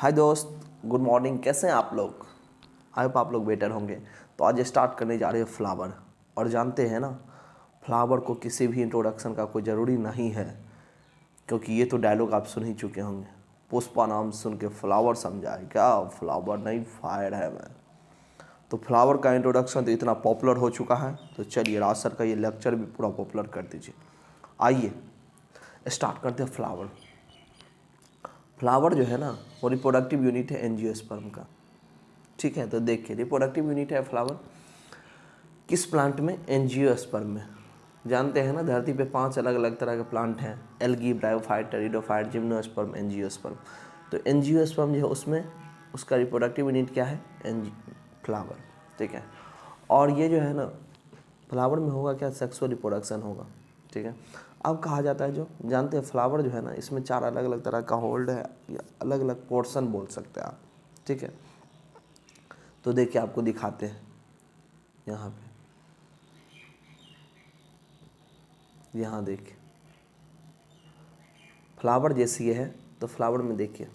हाय दोस्त, good morning. कैसे हैं आप लोग? आई होप आप लोग बेटर होंगे। तो आज स्टार्ट करने जा रहे हैं फ्लावर। और जानते हैं ना, फ्लावर को किसी भी इंट्रोडक्शन का कोई ज़रूरी नहीं है, क्योंकि ये तो डायलॉग आप सुन ही चुके होंगे। पुष्पा नाम सुन के फ्लावर समझाए क्या? फ्लावर नहीं, फायर है मैं। तो फ्लावर का इंट्रोडक्शन तो इतना पॉपुलर हो चुका है, तो चलिए राज सर का ये लेक्चर भी पूरा पॉपुलर कर दीजिए। आइए स्टार्ट करते हैं फ्लावर। फ्लावर जो है ना, वो रिप्रोडक्टिव यूनिट है एंजियोस्पर्म का। ठीक है, तो देखिए रिप्रोडक्टिव यूनिट है फ्लावर किस प्लांट में? एंजियोस्पर्म में। जानते हैं ना, धरती पे 5 अलग अलग तरह के प्लांट हैं: algae, bryophyte, pteridophyte, gymnosperm, angiosperm. तो एंजियोस्पर्म जो है उसमें उसका रिप्रोडक्टिव यूनिट क्या है? फ्लावर। ठीक है, और ये जो है ना, फ्लावर में होगा क्या? सेक्सुअल रिप्रोडक्शन होगा। ठीक है, अब कहा जाता है, जो जानते हैं फ्लावर जो है ना, इसमें 4 अलग अलग तरह का होल्ड है, या अलग अलग पोर्शन बोल सकते हैं आप। ठीक है, तो देखिए आपको दिखाते हैं यहाँ पे। यहाँ देखिए फ्लावर जैसी ये है, तो फ्लावर में देखिए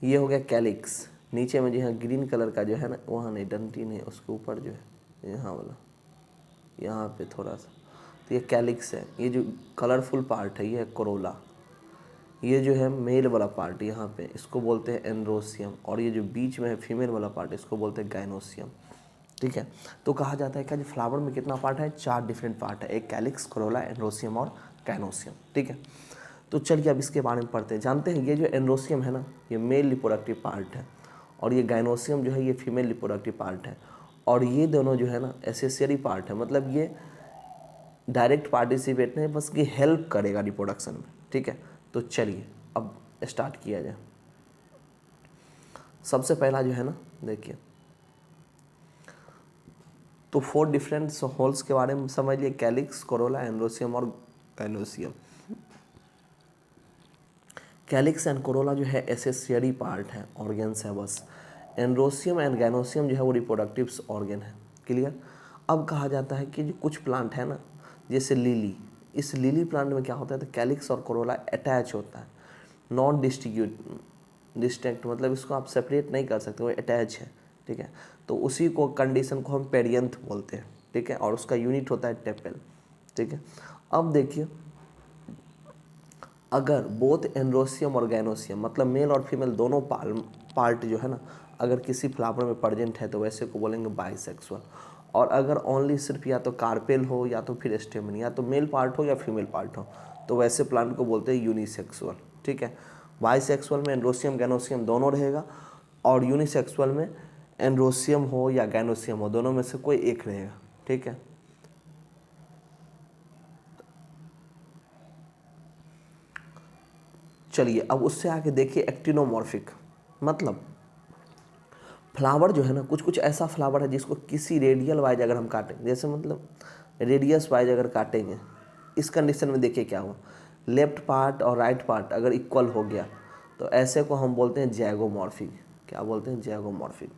ये हो गया कैलिक्स। नीचे में जो है ग्रीन कलर का जो है ना, वहाँ नहीं, डंटी नहीं, उसके ऊपर जो है यहाँ वाला, यहाँ पे थोड़ा सा, तो ये कैलिक्स है। ये जो कलरफुल पार्ट है ये है कोरोला। ये जो है मेल वाला पार्ट यहाँ पे, इसको बोलते हैं एंड्रोसियम। और ये जो बीच में है फीमेल वाला पार्ट, इसको बोलते हैं गाइनोसियम। ठीक है, तो कहा जाता है क्या, जो फ्लावर में कितना पार्ट है? 4 डिफरेंट पार्ट है: एक कैलिक्स, कोरोला, एंड्रोसियम और गाइनोसियम। ठीक है, तो चलिए अब इसके बारे में पढ़ते हैं। जानते हैं ये जो एंड्रोसियम है ना, ये मेल रिप्रोडक्टिव पार्ट है, और ये गाइनोसियम जो है ये फीमेल रिप्रोडक्टिव पार्ट है। और ये दोनों जो है ना एसेसरी पार्ट है, मतलब ये डायरेक्ट पार्टिसिपेट नहीं, बस ये हेल्प करेगा रिप्रोडक्शन में। ठीक है, तो चलिए अब स्टार्ट किया जाए। सबसे पहला जो है ना, देखिए तो 4 डिफरेंट होल्स के बारे में समझ लिए: कैलिक्स, कोरोला, एंड्रोसियम और गाइनोसियम। कैलिक्स एंड कोरोला जो है एसेसरी पार्ट है, ऑर्गेन्स है बस। एंड्रोसियम एंड गाइनोसियम जो है वो रिप्रोडक्टिव ऑर्गन है। क्लियर? अब कहा जाता है कि जो कुछ प्लांट है ना, जैसे लिली, इस लिली प्लांट में क्या होता है, तो कैलिक्स और कोरोला अटैच होता है, नॉन डिस्टिंक्ट, मतलब इसको आप सेपरेट नहीं कर सकते, वो अटैच है। ठीक है, तो उसी को कंडीशन को हम पेरियंथ बोलते हैं। ठीक है, और उसका यूनिट होता है टेपेल। ठीक है, अब देखिए अगर बोथ एंड्रोसियम और गाइनोसियम, मतलब मेल और फीमेल दोनों पार्ट जो है ना, अगर किसी फ्लावर में प्रेजेंट है तो वैसे को बोलेंगे बाइसेक्सुअल। और अगर ओनली सिर्फ या तो कार्पेल हो या तो फिर स्टेमन, या तो मेल पार्ट हो या फीमेल पार्ट हो, तो वैसे प्लांट को बोलते हैं यूनिसेक्सुअल। ठीक है, बाइसेक्सुअल में एंड्रोसियम गाइनोसियम दोनों रहेगा, और यूनिसेक्सुअल में एंड्रोसियम हो या गाइनोसियम हो, दोनों में से कोई एक रहेगा। ठीक है, चलिए अब उससे आगे देखिए एक्टिनोमॉर्फिक। मतलब फ्लावर जो है ना, कुछ कुछ ऐसा फ्लावर है जिसको किसी रेडियल वाइज अगर हम काटें, जैसे मतलब रेडियस वाइज अगर काटेंगे, इस कंडीशन में देखिए क्या हुआ, लेफ्ट पार्ट और राइट पार्ट अगर इक्वल हो गया तो ऐसे को हम बोलते हैं जैगोमॉर्फिक। क्या बोलते हैं? जैगोमॉर्फिक।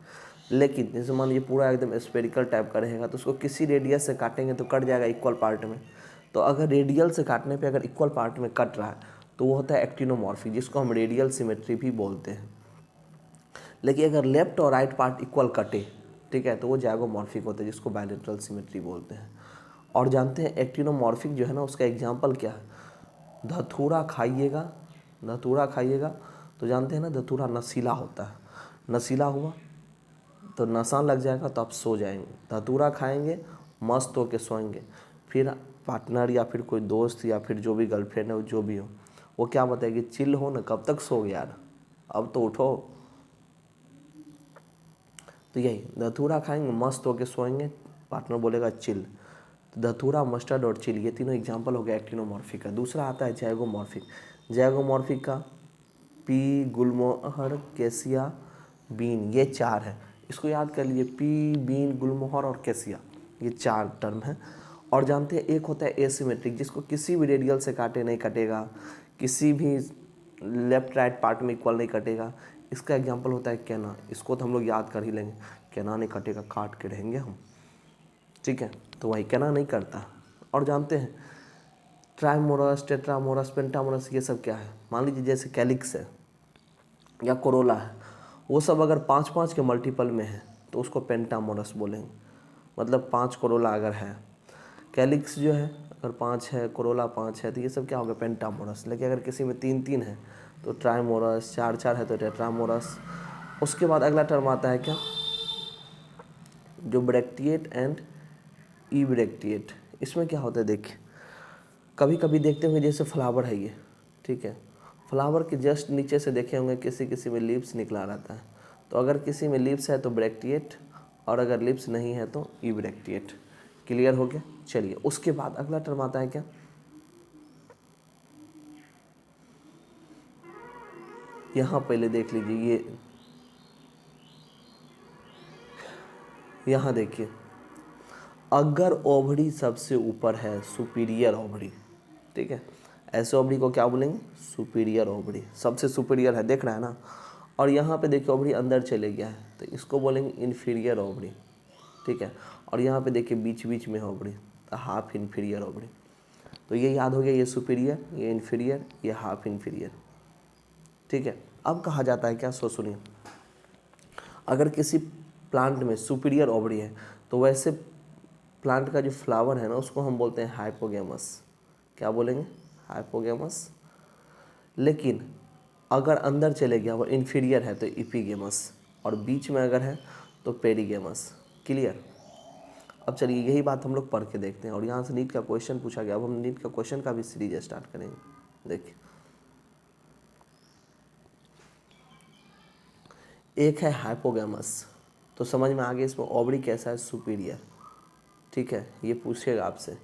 लेकिन जैसे मान लीजिए पूरा एकदम स्पेरिकल टाइप का रहेगा, तो उसको किसी रेडियस से काटेंगे तो कट जाएगा इक्वल पार्ट में। तो अगर रेडियल से काटने पे अगर इक्वल पार्ट में कट रहा है तो वो होता है एक्टिनोमॉर्फिक, जिसको हम रेडियल सिमेट्री भी बोलते हैं। लेकिन अगर लेफ्ट और राइट पार्ट इक्वल कटे, ठीक है, तो वो जैगोमॉर्फिक होता है, जिसको बायलेटरल सिमेट्री बोलते हैं। और जानते हैं एक्टिनोमॉर्फिक जो है ना, उसका एग्जाम्पल क्या है? धतूरा खाइएगा, धतूरा खाइएगा तो जानते हैं ना, धतूरा नशीला होता है। नशीला हुआ तो नशा लग जाएगा तो आप सो जाएंगे। धतूरा खाएंगे, मस्त होके सोएंगे। फिर पार्टनर या फिर कोई दोस्त या फिर जो भी गर्लफ्रेंड है, जो भी हो, वो क्या बताएगी, चिल हो ना, कब तक सो यार, अब तो उठो। तो यही धतूरा खाएंगे, मस्त होके सोएंगे, पार्टनर बोलेगा चिल। तो धतूरा, मस्टर्ड और चिल, ये तीनों एग्जाम्पल हो गया एक्टिनोमॉर्फिक का। दूसरा आता है जैगोमॉर्फिक। जैगोमॉर्फिक का पी, गुलमोहर, केसिया, बीन, ये 4 है। इसको याद कर लीजिए, पी, बीन, गुलमोहर और केसिया, ये 4 टर्म है। और जानते हैं एक होता है एसिमेट्रिक, जिसको किसी भी रेडियल से काटे नहीं कटेगा, किसी भी लेफ्ट राइट पार्ट में इक्वल नहीं कटेगा। इसका एग्जांपल होता है कैना। इसको तो हम लोग याद कर ही लेंगे, कैना नहीं कटेगा, काट के रहेंगे हम। ठीक है, तो वही कैना नहीं करता। और जानते हैं ट्राइमोरस, टेट्रामोरस, पेंटामोरस, ये सब क्या है? मान लीजिए जैसे कैलिक्स है या कोरोला है, वो सब अगर 5-5 के मल्टीपल में है तो उसको पेंटामोरस बोलेंगे। मतलब 5 कोरोला अगर है, कैलिक्स जो है अगर 5 है, कोरोला 5 है, तो ये सब क्या होगा? पेंटामोरस। लेकिन अगर किसी में 3-3 है तो ट्राइमोरस, 4-4 है तो टेट्रामोरस। उसके बाद अगला टर्म आता है क्या? जो ब्रैक्टिएट एंड ईब्रैक्टिएट। इसमें क्या होता है देखिए, कभी कभी देखते होंगे जैसे फ्लावर है ये, ठीक है, फ्लावर के जस्ट नीचे से देखे होंगे किसी किसी में लीव्स निकला रहता है। तो अगर किसी में लीव्स है तो ब्रैक्टिएट, और अगर लीव्स नहीं है तो ईब्रैक्टिएट। क्लियर हो गया? चलिए, उसके बाद अगला टर्म आता है क्या? यहाँ पहले देख लीजिए, ये यहाँ देखिए, अगर ओवरी सबसे ऊपर है, सुपीरियर ओवरी, ठीक है, ऐसे ओवरी को क्या बोलेंगे? सुपीरियर ओवरी, सबसे सुपीरियर है, देख रहा है ना। और यहाँ पे देखिए ओवरी अंदर चले गया है तो इसको बोलेंगे इन्फीरियर ओवरी, ठीक है। और यहाँ पे देखिए बीच बीच में ओवरी, तो हाफ इन्फीरियर ओवरी। तो ये याद हो गया, ये सुपीरियर, ये इन्फीरियर, ये हाफ इन्फीरियर, ठीक है। अब कहा जाता है क्या? सो सुनिए, अगर किसी प्लांट में सुपीरियर ओवरी है तो वैसे प्लांट का जो फ्लावर है ना उसको हम बोलते हैं हाइपोगेमस। क्या बोलेंगे? हाइपोगेमस। लेकिन अगर अंदर चले गया, वो इन्फीरियर है तो इपीगेमस, और बीच में अगर है तो पेरीगेमस। क्लियर? अब चलिए यही बात हम लोग पढ़ के देखते हैं, और यहाँ से नीट का क्वेश्चन पूछा गया। अब हम नीट का क्वेश्चन का भी सीरीज स्टार्ट करेंगे। देखिए, एक है हाइपोगेमस, तो समझ में आ गया इसमें ओवरी कैसा है? सुपीरियर, ठीक है, ये पूछेगा आपसे।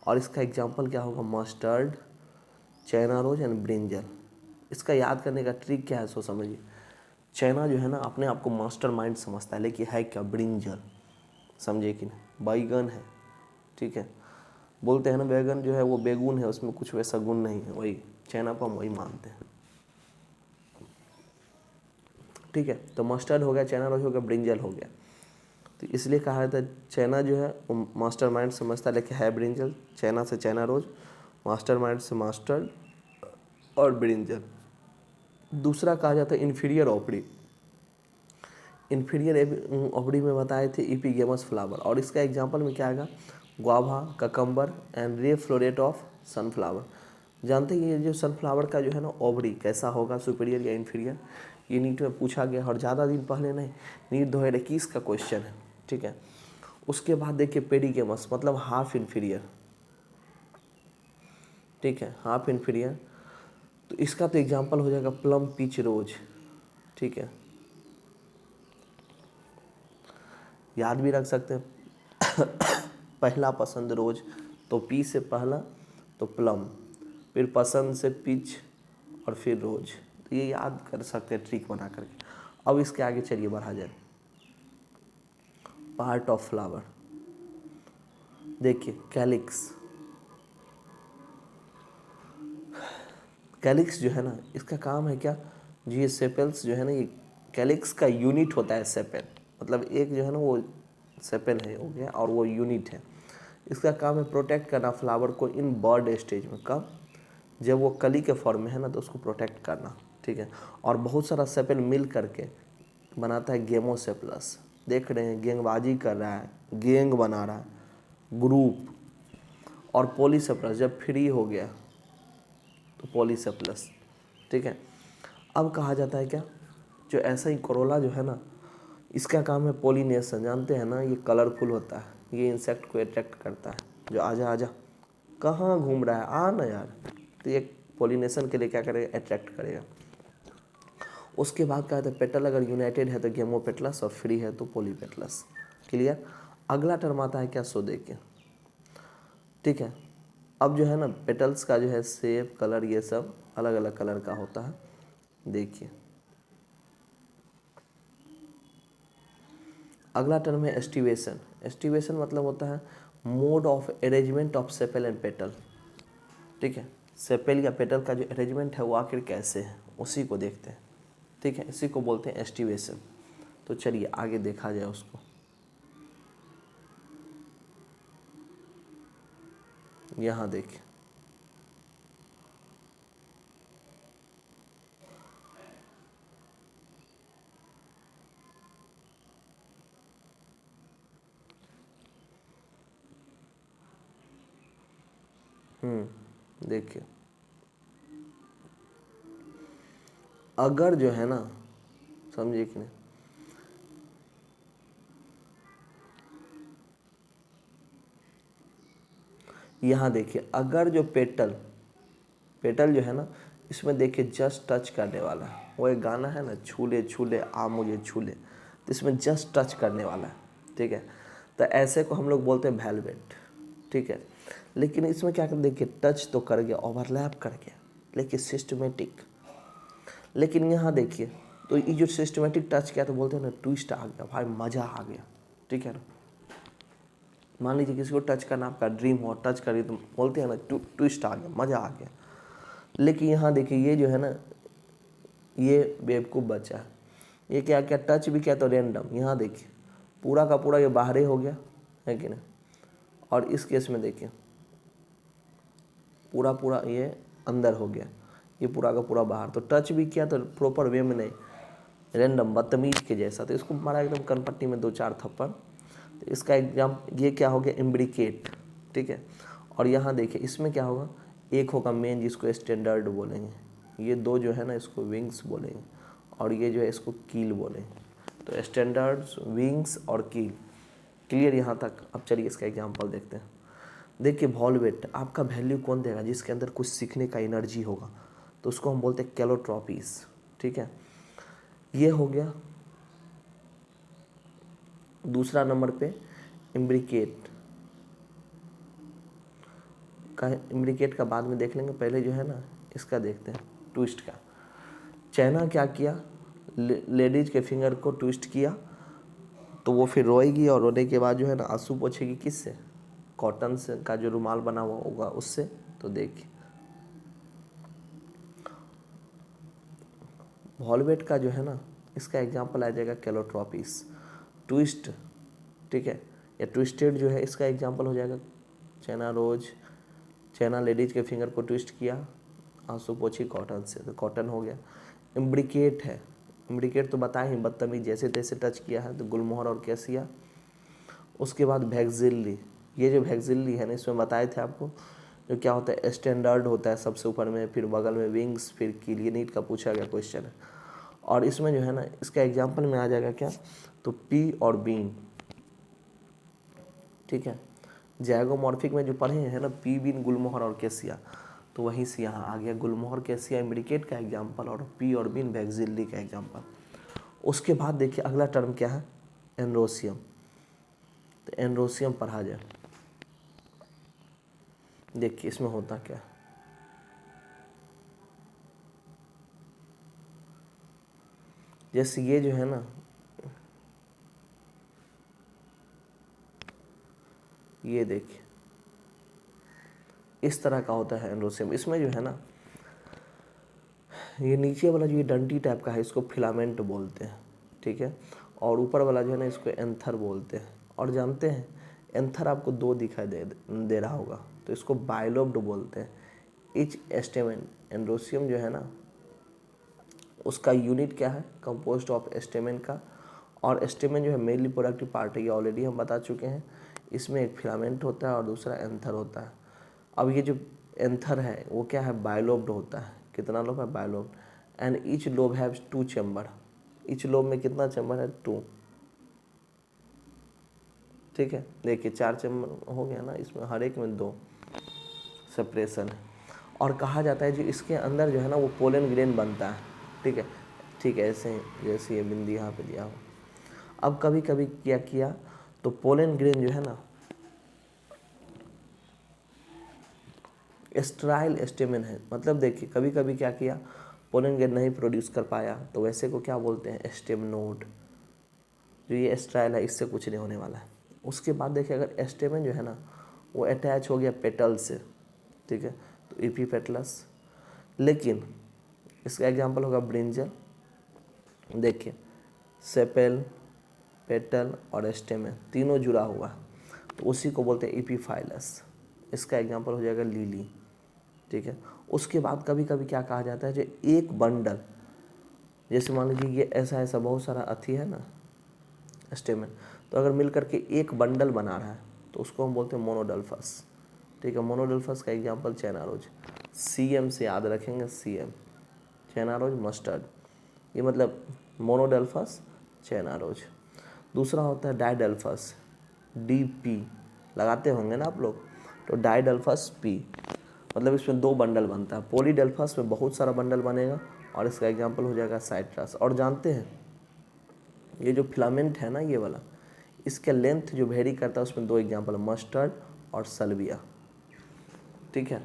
और इसका एग्जाम्पल क्या होगा? Mustard, China rose and brinjal. इसका याद करने का ट्रिक क्या है? सो समझिए, चाइना जो है ना अपने आप को मास्टर माइंड समझता है, लेकिन है क्या? ब्रिंजल। समझे कि नहीं? बैगन है, ठीक है, बोलते हैं ना बैगन जो है वो बेगुन है, उसमें कुछ वैसा गुण नहीं है, वही चाइना को हम वही मानते हैं, ठीक है। तो मस्टर्ड हो गया, चाइना रोज हो गया, ब्रिंजल हो गया। तो इसलिए कहा जाता है चाइना जो है वो मास्टर माइंड समझता है, लेकिन है ब्रिंजल। चाइना से चाइना रोज, मास्टर माइंड से मास्टर्ड और ब्रिंजल। दूसरा कहा जाता है इन्फीरियर ओपरी। इन्फीरियर ओपरी में बताए थे इपीगेमस फ्लावर, और इसका एग्जांपल में क्या आएगा? Guava, cucumber and ray floret of sunflower. जानते हैं ये जो सनफ्लावर का जो है ना ओवरी कैसा होगा? सुपीरियर या इन्फीरियर? ये नीट में पूछा गया, और ज़्यादा दिन पहले नहीं, नीट 2021 का क्वेश्चन है, ठीक है। उसके बाद देखिए पेरीगेमस, मतलब हाफ इन्फीरियर, ठीक है, हाफ इन्फीरियर। तो इसका तो एग्जांपल हो जाएगा प्लम पीच रोज, ठीक है, याद भी रख सकते हैं। पहला पसंद रोज, तो पी से पहला तो प्लम, फिर पसंद से पीच, और फिर रोज। तो ये याद कर सकते हैं ट्रिक बना करके। अब इसके आगे चलिए बढ़ा जाए। पार्ट ऑफ फ्लावर, देखिए कैलिक्स। कैलिक्स जो है ना इसका काम है क्या? जी, ये सेपेल्स जो है ना, ये कैलिक्स का यूनिट होता है सेपेल, मतलब एक जो है ना वो सेपेल है हो गया, और वो यूनिट है। इसका काम है प्रोटेक्ट करना फ्लावर को इन बर्ड स्टेज में। कब? जब वो कली के फॉर्म में है ना तो उसको प्रोटेक्ट करना, ठीक है। और बहुत सारा सेपेल मिल करके बनाता है गेमोसेप्लस। देख रहे हैं गेंदबाजी कर रहा है, गेंग बना रहा है, ग्रुप। और पॉलीसेप्लस जब फ्री हो गया तो पॉलीसेप्लस, ठीक है। अब कहा जाता है क्या? जो ऐसा ही कोरोला जो है ना, इसका काम है पोलिनेशन। जानते हैं ना, ये कलरफुल होता है, ये इंसेक्ट को अट्रैक्ट करता है। जो आजा आजा, कहाँ घूम रहा है, आ ना यार। तो ये पोलिनेशन के लिए क्या करेगा? अट्रैक्ट करेगा। उसके बाद कहते हैं पेटल अगर यूनाइटेड है तो गेमोपेटलस, और फ्री है तो पोलीपेटलस। क्लियर? अगला टर्म आता है क्या? सो देखिए, ठीक है। अब जो है ना पेटल्स का जो है शेप, कलर, ये सब अलग अलग कलर का होता है। देखिए, अगला टर्म है एस्टिवेशन। एस्टिवेशन मतलब होता है mode of arrangement of sepal and petal, ठीक है। सेपेल या पेटल का जो अरेंजमेंट है वो आखिर कैसे है, उसी को देखते हैं, ठीक है। इसी को बोलते हैं एस्टिवेशन। तो चलिए आगे देखा जाए उसको। यहाँ देखिए, देखिए अगर जो है ना, समझिए कि नहीं, यहाँ देखिए अगर जो पेटल जो है ना, इसमें देखिए जस्ट टच करने वाला है, वो एक गाना है ना, छूले छूले आ मुझे छूले, तो इसमें जस्ट टच करने वाला है, ठीक है। तो ऐसे को हम लोग बोलते हैं वेलवेट, ठीक है। लेकिन इसमें क्या कर, देखिए टच तो कर गया, ओवरलैप कर गया, लेकिन सिस्टमेटिक। लेकिन यहाँ देखिए, तो ये जो सिस्टमेटिक टच किया तो बोलते हैं ना ट्विस्ट आ गया भाई, मज़ा आ गया, ठीक है ना। मान लीजिए किसी को टच करना आपका ड्रीम हो, टच करिए तो बोलते हैं ना ट्विस्ट आ गया, मज़ा आ गया। लेकिन यहाँ देखिए ये जो है ना, ये बेवकूफ़ बच्चा है, ये क्या क्या टच भी किया तो रैंडम, यहाँ देखिए पूरा का पूरा ये बाहर हो गया, है कि नहीं। और इस केस में देखिए पूरा पूरा ये अंदर हो गया, ये पूरा का पूरा बाहर। तो टच भी किया तो प्रॉपर वे में नहीं, रैंडम बदतमीज के जैसा, तो इसको मारा एकदम कनपट्टी में 2-4 थप्पड़। तो इसका एग्जाम ये क्या हो गया, इम्ब्रिकेट, ठीक है। और यहाँ देखिए इसमें क्या होगा, एक होगा मेन जिसको स्टैंडर्ड बोलेंगे, ये दो जो है ना इसको विंग्स बोलेंगे, और ये जो है इसको कील बोलेंगे। तो स्टैंडर्ड्स, विंग्स और कील, क्लियर यहाँ तक। अब चलिए इसका एग्जाम्पल देखते हैं। देखिए वॉल्वेट आपका वैल्यू कौन देगा, जिसके अंदर कुछ सीखने का एनर्जी होगा, तो उसको हम बोलते हैं कैलोट्रॉपीज, ठीक है। ये हो गया दूसरा नंबर पे इम्ब्रिकेट का। इम्ब्रिकेट का बाद में देख लेंगे, पहले जो है ना इसका देखते हैं, ट्विस्ट का। चाइना क्या किया, लेडीज के फिंगर को ट्विस्ट किया, तो वो फिर रोएगी, और रोने के बाद जो है ना आंसू पोछेगी किससे, कॉटन से का जो रुमाल बना हुआ होगा उससे। तो देखिए वॉल्वेट का जो है ना, इसका एग्जाम्पल आ जाएगा कैलोट्रॉपीस, ट्विस्ट, ठीक है, या ट्विस्टेड जो है इसका एग्जाम्पल हो जाएगा चाइना लेडीज के फिंगर को ट्विस्ट किया, आंसू पोछी कॉटन से, तो कॉटन हो गया। इम्ब्रिकेट है, इम्ब्रिकेट तो बताए ही, बदतमीज जैसे तैसे टच किया है, तो गुलमोहर और कैसिया। उसके बाद वैक्सिल्ली, ये जो वैक्सिल्ली है ना, इसमें बताए थे आपको जो क्या होता है, स्टैंडर्ड होता है सबसे ऊपर में, फिर बगल में विंग्स, फिर कील, ये नीट का पूछा गया क्वेश्चन है। और इसमें जो है ना इसका एग्जाम्पल में आ जाएगा क्या, तो पी और बीन, ठीक है। जैगोमॉर्फिक में जो पढ़े हैं ना, पी बीन गुलमोहर और कैसिया, तो वहीं से यहाँ आ गया गुलमोहर कैसिया इम्ब्रिकेट का एग्जाम्पल, और पी और बीन वैक्सिल्ली का एग्जाम्पल। उसके बाद देखिए अगला टर्म क्या है, एंड्रोसियम। तो एंड्रोसियम पढ़ा जाए, देखिए इसमें होता क्या है। जैसे ये जो है ना, ये देखिए इस तरह का होता है एंड्रोसियम। इसमें जो है ना ये नीचे वाला जो ये डंटी टाइप का है, इसको फिलामेंट बोलते हैं, ठीक है। और ऊपर वाला जो है ना इसको एंथर बोलते हैं। और जानते हैं एंथर आपको दो दिखाई दे रहा होगा, तो इसको बाइलोब्ड बोलते हैं। इच स्टेमेन, एंड्रोसियम जो है ना उसका यूनिट क्या है, कंपोस्ट ऑफ स्टेमेन का। और स्टेमेन जो है मेनली प्रोडक्टिव पार्ट है, ये ऑलरेडी हम बता चुके हैं। इसमें एक फिलामेंट होता है और दूसरा एंथर होता है। अब ये जो एंथर है वो क्या है, बाइलोब्ड होता है। कितना लोब है, bilobed. And each lobe have 2 chamber, each lobe में कितना चैम्बर है, 2, ठीक है। देखिए 4 चैम्बर हो गया ना, इसमें हर एक में 2 सेपरेशन है। और कहा जाता है जो इसके अंदर जो है ना वो पोलन ग्रेन बनता है, ठीक है, ठीक है, ऐसे जैसे ये बिंदी यहाँ पे दिया हो। अब कभी कभी क्या किया, तो पोलन ग्रेन जो है ना स्ट्राइल स्टेमेन है, मतलब देखिए कभी कभी क्या किया, पोलन ग्रेन नहीं प्रोड्यूस कर पाया, तो वैसे को क्या बोलते हैं, स्टेम नोड। जो ये स्ट्राइल है इससे कुछ नहीं होने वाला है। उसके बाद देखिए अगर स्टेमेन जो है ना वो अटैच हो गया पेटल से, ठीक है, तो एपीपेटलस। लेकिन इसका एग्जांपल होगा ब्रिंजल। देखिए सेपेल, पेटल और स्टेमेन तीनों जुड़ा हुआ है, तो उसी को बोलते हैं एपीफाइलस। इसका एग्जांपल हो जाएगा लिली, ठीक है। उसके बाद कभी कभी क्या कहा जाता है, जो एक बंडल, जैसे मान लीजिए ये ऐसा ऐसा बहुत सारा अथी है ना स्टेमेन, तो अगर मिल करके एक बंडल बना रहा है तो उसको हम बोलते हैं मोनोडल्फस, ठीक है। मोनोडेल्फस का एग्जाम्पल चैना रोज, CM से याद रखेंगे, CM चैना रोज मस्टर्ड, ये मतलब मोनोडेल्फस चैना रोज। दूसरा होता है डाइडेल्फस, DP लगाते होंगे ना आप लोग, तो डाइडेल्फस P, मतलब इसमें 2 बंडल बनता है। पॉलीडेल्फस में बहुत सारा बंडल बनेगा और इसका एग्जाम्पल हो जाएगा साइट्रस। और जानते हैं ये जो फिलामेंट है ना ये वाला, इसके लेंथ जो वेरी करता है उसमें 2 एग्जाम्पल, मस्टर्ड और सल्विया। ठीक है,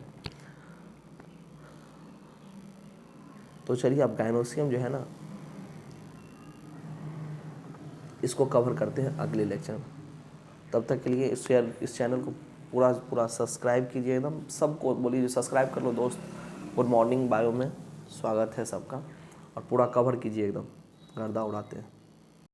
तो चलिए अब गायनोसियम जो है ना इसको कवर करते हैं अगले लेक्चर में। तब तक के लिए इस चैनल को पूरा सब्सक्राइब कीजिए, एकदम सबको बोलिए जो सब्सक्राइब कर लो दोस्त। गुड मॉर्निंग बायो में स्वागत है सबका, और पूरा कवर कीजिए, एकदम गर्दा उड़ाते हैं।